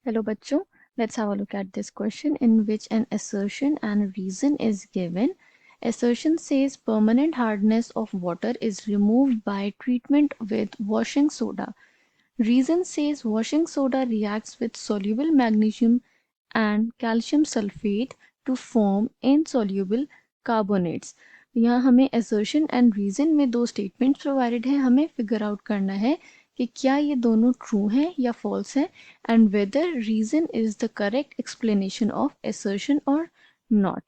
Hello bachcho, let's have a look at this question in which an assertion and reason is given. Assertion says permanent hardness of water is removed by treatment with washing soda. Reason says washing soda reacts with soluble magnesium and calcium sulfate to form insoluble carbonates. यहाँ हमें assertion and reason में दो statements provided है, हमें figure out करना है कि क्या ये दोनों true हैं या false हैं and whether reason is the correct explanation of assertion or not.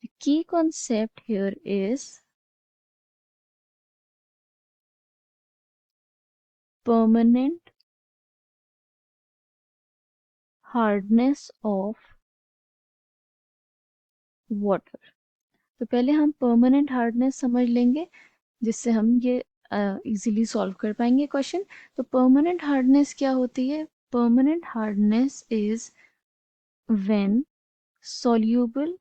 The key concept here is permanent hardness of water. तो पहले हम परमानेंट हार्डनेस समझ लेंगे जिससे हम ये इजीली सॉल्व कर पाएंगे क्वेश्चन। तो परमानेंट हार्डनेस क्या होती है? Permanent hardness is when soluble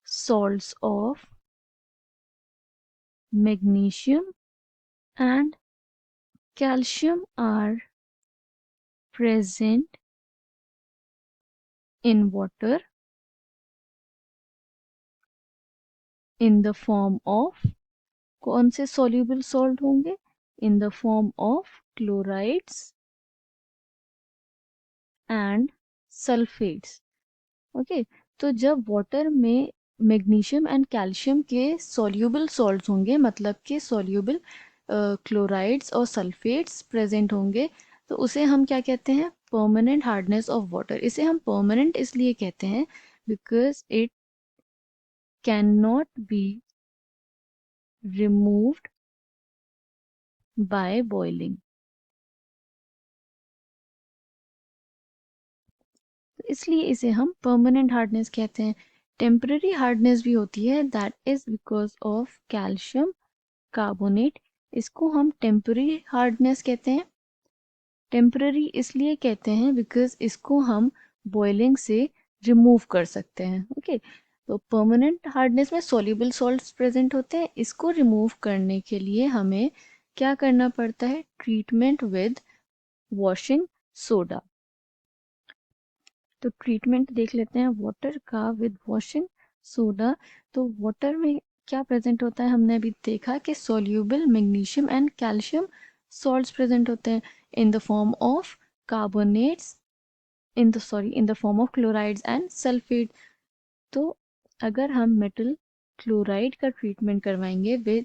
salts of magnesium and calcium are present in water in the form of, कौन से soluble salt होंगे? In the form of chlorides and sulfates. Okay तो जब water में magnesium and calcium के soluble salts होंगे, मतलब कि सॉल्यूबल क्लोराइड्स और सल्फेट्स प्रेजेंट होंगे, तो उसे हम क्या कहते हैं? Permanent hardness of water. इसे हम परमानेंट इसलिए कहते हैं because it can not be removed by boiling. तो इसलिए इसे हम परमानेंट हार्डनेस कहते हैं। टेम्पररी हार्डनेस भी होती है, that is because of calcium carbonate. इसको हम टेम्पररी हार्डनेस कहते हैं। टेम्पररी इसलिए कहते हैं बिकॉज इसको हम बॉइलिंग से रिमूव कर सकते हैं। ओके तो परमानेंट हार्डनेस में सॉल्युबल सॉल्ट्स प्रेजेंट होते हैं। इसको रिमूव करने के लिए हमें क्या करना पड़ता है? Treatment with washing soda. तो ट्रीटमेंट देख लेते हैं वाटर का विद वॉशिंग सोडा। तो वाटर में क्या प्रेजेंट होता है? हमने अभी देखा कि soluble magnesium and calcium salts present होते हैं in the form of carbonates, in the form of chlorides and sulphate. तो अगर हम मेटल क्लोराइड का ट्रीटमेंट करवाएंगे with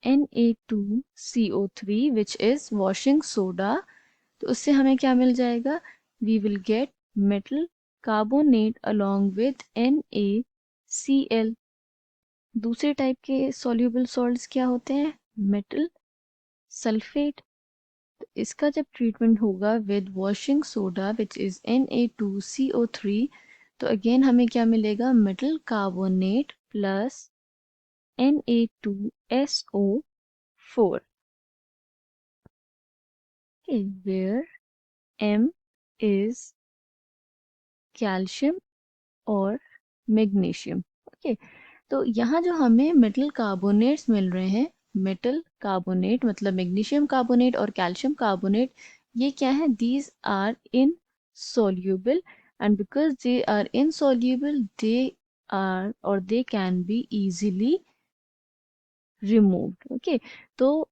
Na2CO3 which is washing soda, तो उससे हमें क्या मिल जाएगा? We will get metal carbonate along with NaCl। दूसरे टाइप के soluble salts क्या होते हैं? Metal sulphate. तो इसका जब ट्रीटमेंट होगा with washing soda which is Na2CO3, तो अगेन हमें क्या मिलेगा? Metal carbonate plus Na2SO4, where M is calcium और मैग्नीशियम। ओके तो यहाँ जो हमें मेटल कार्बोनेट्स मिल रहे हैं, मेटल कार्बोनेट मतलब मैग्नीशियम कार्बोनेट और कैल्शियम कार्बोनेट, ये क्या है? These are insoluble and because they are insoluble they are और they can be easily removed. Okay so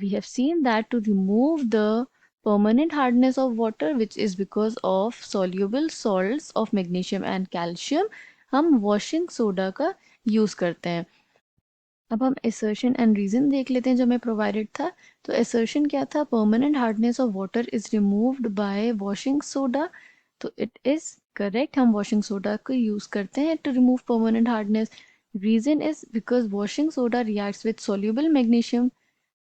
we have seen that to remove the permanent hardness of water which is because of soluble salts of magnesium and calcium, हम washing soda का use करते हैं। अब हम assertion and reason देख लेते हैं जो हमें प्रोवाइडेड था। तो assertion क्या था? permanent hardness of water is removed by washing soda। तो it is correct, हम washing soda को यूज करते हैं to remove permanent hardness। Reason is because washing soda reacts with soluble magnesium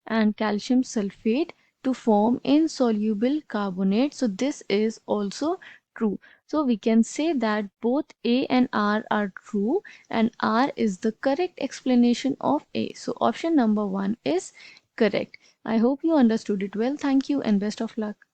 and calcium sulfate to form insoluble carbonate. So this is also true. So we can say that both A and R are true and R is the correct explanation of A. So option number 1 is correct. I hope you understood it well. Thank you and best of luck.